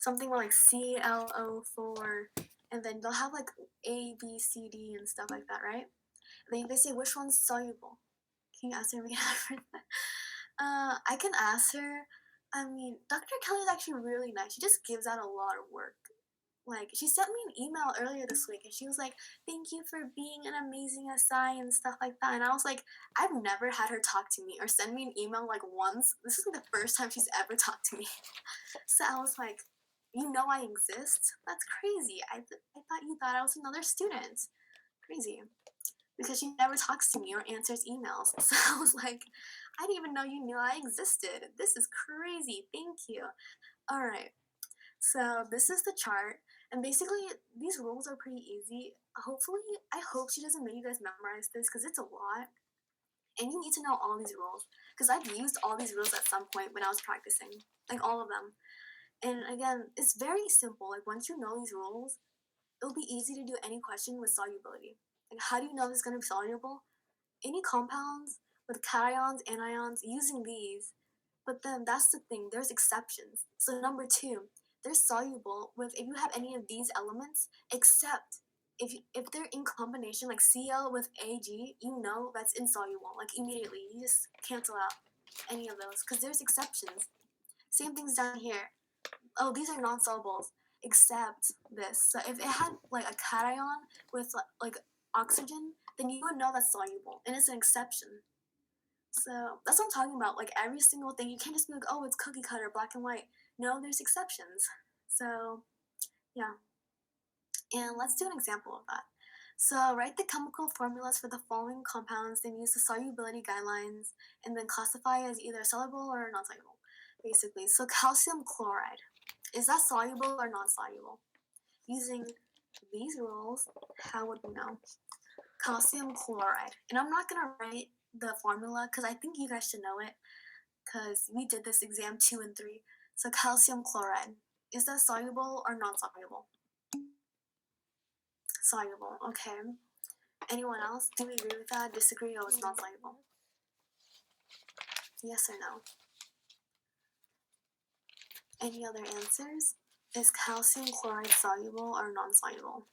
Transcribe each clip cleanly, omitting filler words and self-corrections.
something like ClO4, and then they'll have like A, B, C, D, and stuff like that, right? Then they say which one's soluble. Can you ask her again? I can ask her. I mean, Dr. Kelly is actually really nice. She just gives out a lot of work. Like, she sent me an email earlier this week and she was like, thank you for being an amazing SI and stuff like that. And I was like, I've never had her talk to me or send me an email like once. This is the first time she's ever talked to me. So I was like, you know I exist? That's crazy. I thought you thought I was another student. Crazy. Because she never talks to me or answers emails. So I was like, I didn't even know you knew I existed. This is crazy. Thank you. All right. So this is the chart, and basically these rules are pretty easy. Hopefully, I hope she doesn't make you guys memorize this because it's a lot, and you need to know all these rules because I've used all these rules at some point when I was practicing, like all of them. And again, it's very simple. Like once you know these rules, it'll be easy to do any question with solubility. Like how do you know this is going to be soluble? Any compounds with cations, anions using these, but then that's the thing, there's exceptions. So number two, they're soluble with if you have any of these elements, except if they're in combination like Cl with Ag, you know that's insoluble. Like immediately, you just cancel out any of those because there's exceptions. Same things down here. Oh, these are non-solubles except this. So if it had like a cation with like oxygen, then you would know that's soluble, and it's an exception. So that's what I'm talking about. Like every single thing, you can't just be like, oh, it's cookie cutter, black and white. No, there's exceptions. So yeah, and let's do an example of that. So write the chemical formulas for the following compounds, then use the solubility guidelines, and then classify as either soluble or non-soluble, basically. So calcium chloride, is that soluble or non-soluble? Using these rules, how would we know? Calcium chloride, and I'm not gonna write the formula because I think you guys should know it because we did this exam 2 and 3. So calcium chloride, is that soluble or non-soluble? Soluble, okay. Anyone else? Do we agree with that? Disagree? Oh, it's non-soluble. Yes or no? Any other answers? Is calcium chloride soluble or non-soluble?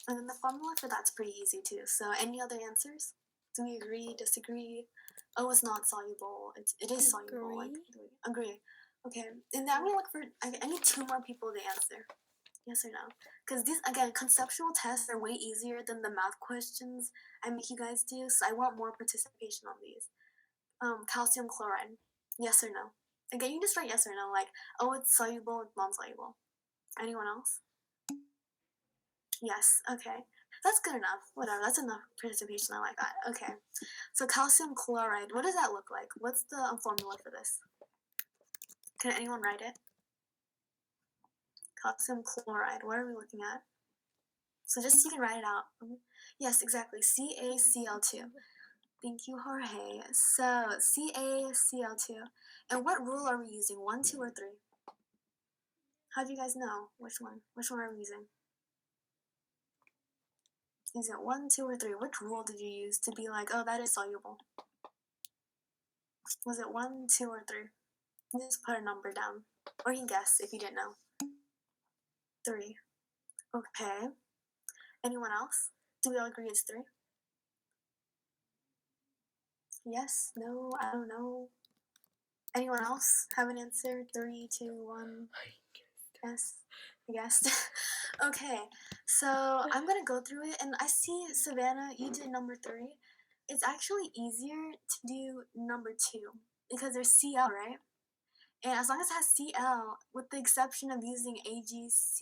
And then the formula for that's pretty easy too. So any other answers? Do we agree? Disagree? Oh, it's not soluble. It is soluble. Like, agree. Okay. And then I'm gonna look for. I need 2 more people to answer. Yes or no? Because these again, conceptual tests are way easier than the math questions I make you guys do. So I want more participation on these. Calcium chloride. Yes or no? Again, you just write yes or no. Like, oh, it's soluble. It's non-soluble. Anyone else? Yes. Okay. That's good enough. Whatever. That's enough participation. I like that. Okay. So calcium chloride. What does that look like? What's the formula for this? Can anyone write it? Calcium chloride. What are we looking at? So just so you can write it out. Yes, exactly. CaCl2. Thank you, Jorge. So CaCl2. And what rule are we using? 1, 2, or 3? How do you guys know? Which one? Which one are we using? Is it 1, 2, or 3? Which rule did you use to be like, oh, that is soluble? Was it 1, 2, or 3? You just put a number down. Or you can guess if you didn't know. 3. Okay. Anyone else? Do we all agree it's 3? Yes? No? I don't know. Anyone else have an answer? 3, 2, 1. Yes? I guessed. Okay. So I'm gonna go through it, and I see Savannah, you did number 3. It's actually easier to do number 2 because there's Cl, right? And as long as it has Cl, with the exception of using AgCuHG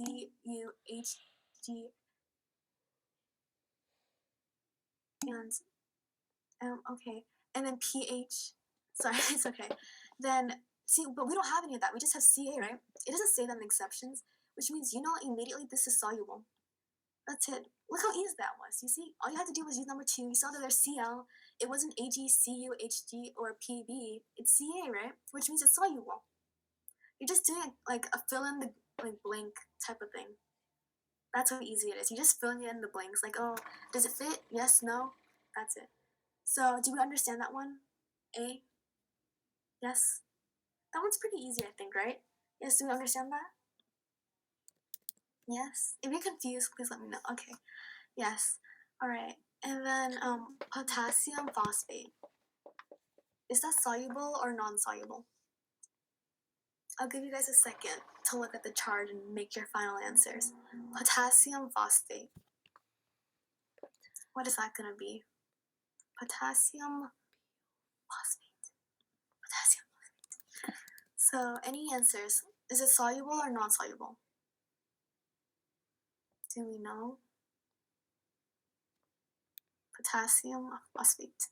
and okay, and then pH. Sorry, it's okay. Then see, but we don't have any of that. We just have Ca, right? It doesn't say that in the exceptions, which means you know immediately this is soluble. That's it. Look how easy that was. You see, all you had to do was use number 2. You saw that there's Cl. It wasn't AgCuHG or Pb. It's Ca, right? Which means it's soluble. You're just doing like a fill in the like blank type of thing. That's how easy it is. You're just filling in the blanks. Like, oh, does it fit? Yes, no. That's it. So, do we understand that one? A? Yes? That one's pretty easy, I think, right? Yes, do you understand that? Yes? If you're confused, please let me know. Okay. Yes. Alright. And then potassium phosphate. Is that soluble or non-soluble? I'll give you guys a second to look at the chart and make your final answers. Potassium phosphate. What is that gonna be? Potassium phosphate. Potassium phosphate. So, any answers? Is it soluble or non-soluble? Do we know? Potassium phosphate.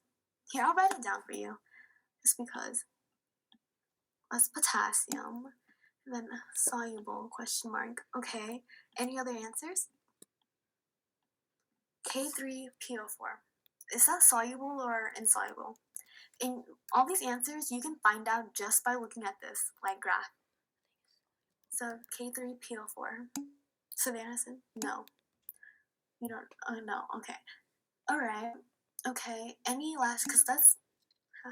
Here, I'll write it down for you, just because. That's potassium. And then soluble, question mark. Okay, any other answers? K3PO4. Is that soluble or insoluble? In all these answers, you can find out just by looking at this, like graph. So K3PO4. Savannah said no. You don't, no, okay. Alright, okay. Any last, because that's, I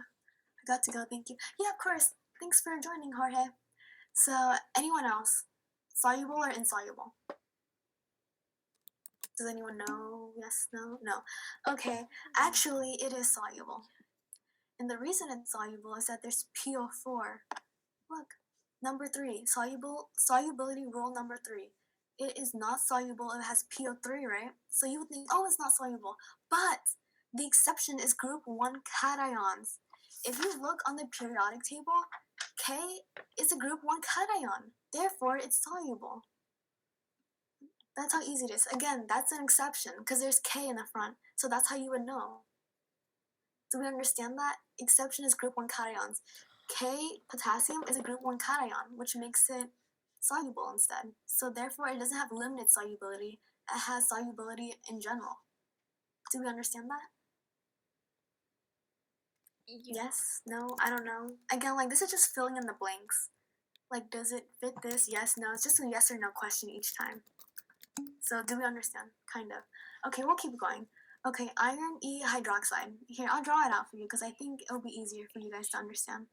got to go, thank you. Yeah, of course. Thanks for joining, Jorge. So, anyone else? Soluble or insoluble? Does anyone know? Yes, no, no. Okay, actually, it is soluble. And the reason it's soluble is that there's PO4. Look, number 3, solubility rule number 3. It is not soluble if it has PO3, right? So you would think, oh, it's not soluble. But the exception is group 1 cations. If you look on the periodic table, K is a group 1 cation. Therefore, it's soluble. That's how easy it is. Again, that's an exception because there's K in the front. So that's how you would know. Do we understand that? Exception is group 1 cations. K, potassium, is a group 1 cation, which makes it soluble instead. So therefore, it doesn't have limited solubility. It has solubility in general. Do we understand that? Yes? No? I don't know. Again, like, this is just filling in the blanks. Like, does it fit this? Yes, no. It's just a yes or no question each time. So do we understand? Kind of. Okay, we'll keep going. Okay, iron E hydroxide. Here, I'll draw it out for you because I think it'll be easier for you guys to understand.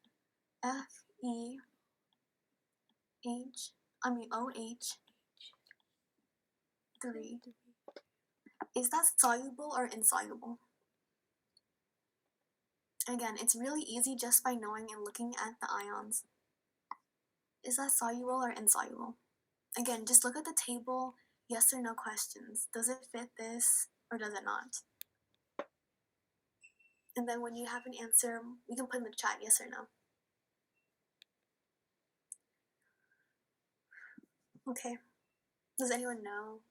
OH 3. Is that soluble or insoluble? Again, it's really easy just by knowing and looking at the ions. Is that soluble or insoluble? Again, just look at the table, yes or no questions. Does it fit this or does it not? And then when you have an answer, you can put in the chat yes or no. Okay. Does anyone know?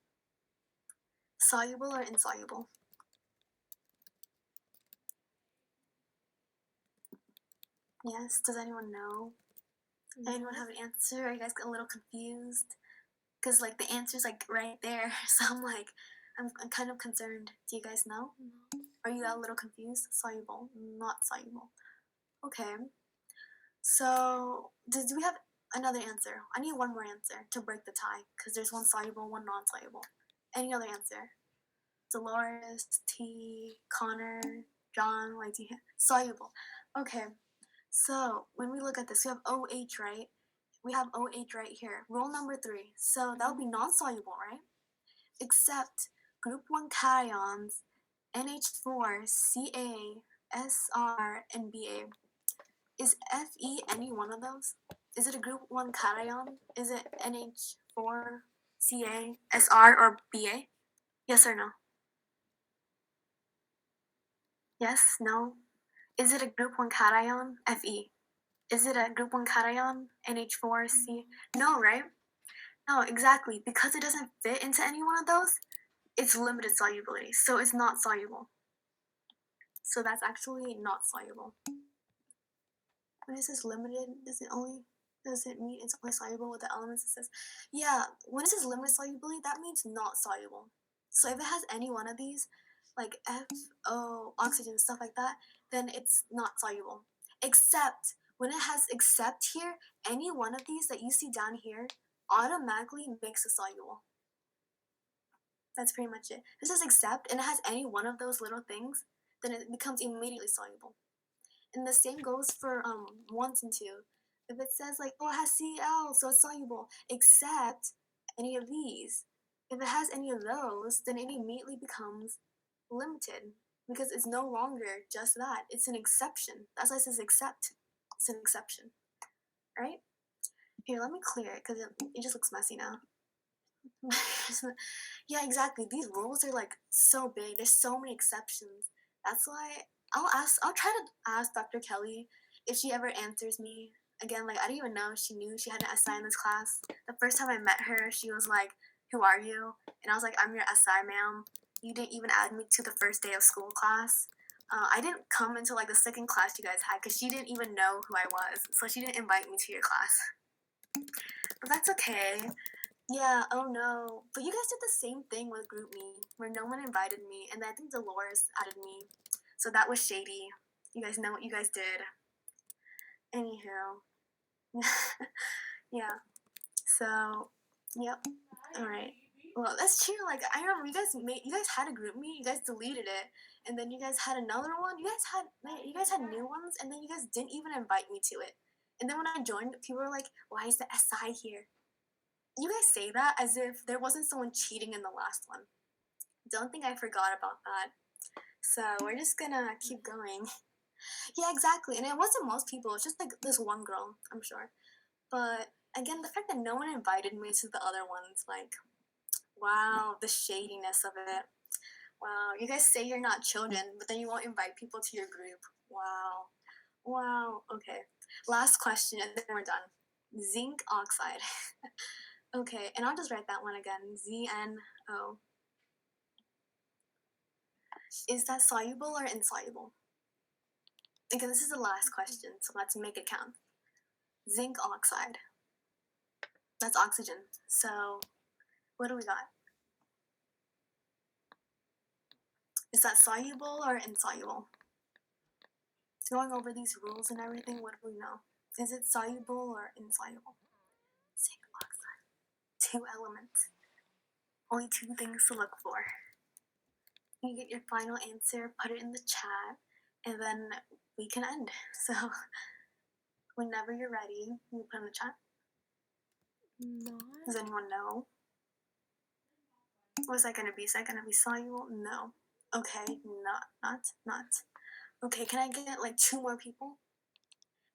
Soluble or insoluble? Yes. Does anyone know? Anyone have an answer? Are you guys a little confused? Because like the answer's like right there. So I'm kind of concerned. Do you guys know? Are you a little confused? Soluble, not soluble. Okay. So do we have another answer? I need one more answer to break the tie because there's one soluble, one non-soluble. Any other answer? Dolores, T, Connor, John, like soluble. Okay. So when we look at this, we have OH, right? We have OH right here. Rule number 3. So that would be non-soluble, right? Except group 1 cations, NH4, Ca, Sr, and Ba. Is Fe any one of those? Is it a group 1 cation? Is it NH4, Ca, Sr, or Ba? Yes or no? Yes? No? Is it a group 1 cation? Fe. Is it a group 1 cation? NH4, C? No, right? No, exactly. Because it doesn't fit into any one of those, it's limited solubility. So it's not soluble. So that's actually not soluble. When it says limited, does it mean it's only soluble with the elements it says? Yeah, when it says limited solubility, that means not soluble. So if it has any one of these, like FO, oxygen, stuff like that, then it's not soluble. Except when it has except here, any one of these that you see down here automatically makes it soluble. That's pretty much it. This is except and it has any one of those little things, then it becomes immediately soluble. And the same goes for 1s and 2. If it says like, oh, it has Cl, so it's soluble, except any of these. If it has any of those, then it immediately becomes limited because it's no longer just that. It's an exception. That's why it says except. It's an exception, right? Here, let me clear it because it just looks messy now. Yeah, exactly. These rules are like so big. There's so many exceptions. That's why I'll try to ask Dr. Kelly if she ever answers me. Again, like I didn't even know she knew she had an SI in this class. The first time I met her, she was like, "Who are you?" And I was like, "I'm your SI, ma'am. You didn't even add me to the first day of school class." I didn't come until like the second class you guys had because she didn't even know who I was, so she didn't invite me to your class. But that's okay. Yeah, oh no. But you guys did the same thing with GroupMe, where no one invited me, and I think Dolores added me. So that was shady. You guys know what you guys did. Anywho. Yeah. So, yep. Alright. Well, that's true. Like I remember you guys had a GroupMe, you guys deleted it, and then you guys had another one. You guys had new ones, and then you guys didn't even invite me to it. And then when I joined, people were like, "Why is the SI here?" You guys say that as if there wasn't someone cheating in the last one. Don't think I forgot about that. So we're just gonna keep going. Yeah, exactly. And it wasn't most people, it's just like this one girl, I'm sure. But again, the fact that no one invited me to the other ones, like, wow, the shadiness of it. Wow, you guys say you're not children, but then you won't invite people to your group. Wow. Wow. Okay. Last question, and then we're done. Zinc oxide. Okay, and I'll just write that one again. ZNO. Is that soluble or insoluble? Again, this is the last question, so let's make it count. Zinc oxide. That's oxygen. So, what do we got? Is that soluble or insoluble? Going over these rules and everything, what do we know? Is it soluble or insoluble? Zinc oxide. 2 elements. Only 2 things to look for. You get your final answer, put it in the chat, and then we can end. So, whenever you're ready, you put in the chat. Does anyone know? What's that gonna be? Is that gonna be soluble? No. Okay, not. Okay, can I get like 2 more people?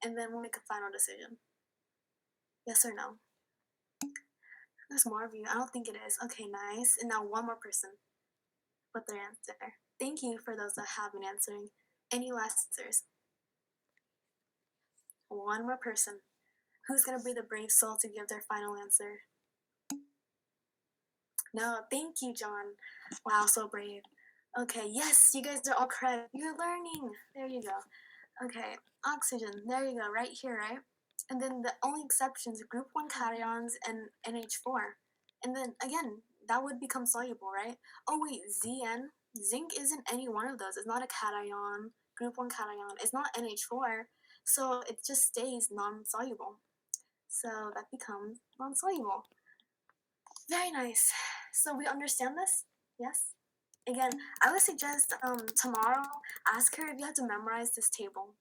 And then we'll make a final decision. Yes or no? There's more of you. I don't think it is. Okay, nice. And now 1 more person. Put their answer. Thank you for those that have been answering. Any last answers? 1 more person. Who's gonna be the brave soul to give their final answer? No, thank you, John. Wow, so brave. Okay, yes, you guys are all correct. You're learning. There you go. Okay, oxygen. There you go, right here, right? And then the only exceptions, group 1 cations and NH4. And then again, that would become soluble, right? Oh wait, ZN. Zinc isn't any one of those. It's not a cation, group 1 cation. It's not NH4. So it just stays non-soluble. So that becomes non-soluble. Very nice. So we understand this? Yes? Again, I would suggest tomorrow, ask her if you have to memorize this table.